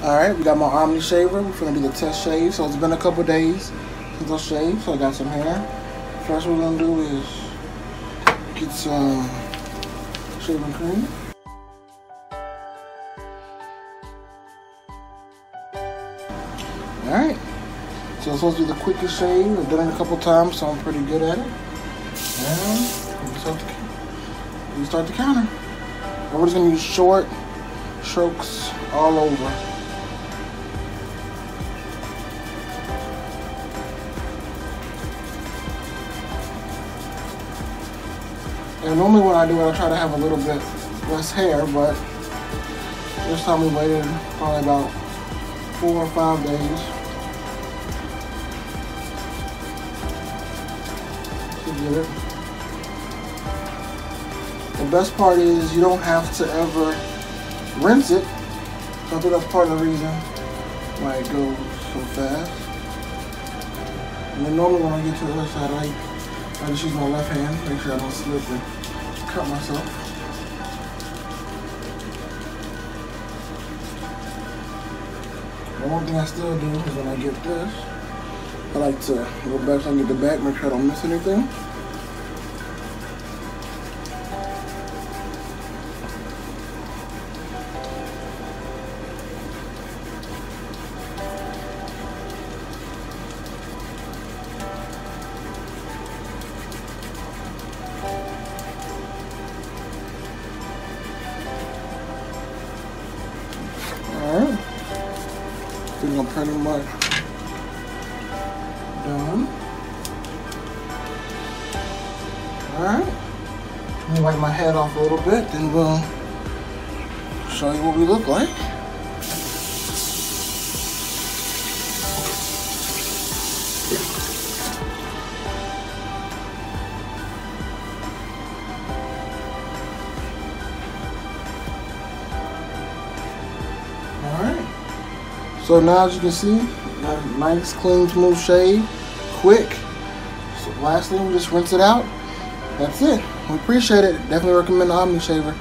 Alright, we got my Omni shaver. We're gonna do the test shave. So it's been a couple days since I shaved, so I got some hair. First what we're gonna do is get some shaving cream. Alright, so it's supposed to be the quickest shave. I've done it a couple times, so I'm pretty good at it. And we start the counter. And we're just gonna use short strokes all over. And normally when I do it, I try to have a little bit less hair, but this time we waited probably about 4 or 5 days to get it. The best part is you don't have to ever rinse it. So I think that's part of the reason why it goes so fast. And then normally when I get to the other side, I just use my left hand, make sure I don't slip and cut myself. One thing I still do is when I get this, I like to go back and get the back, make sure I don't miss anything. Alright, I think I'm pretty much done. Alright, let me wipe my head off a little bit, then we'll show you what we look like. Alright, so now as you can see, got a nice, clean, smooth shave, quick. So last thing, we just rinse it out. That's it. We appreciate it. Definitely recommend the Omni shaver.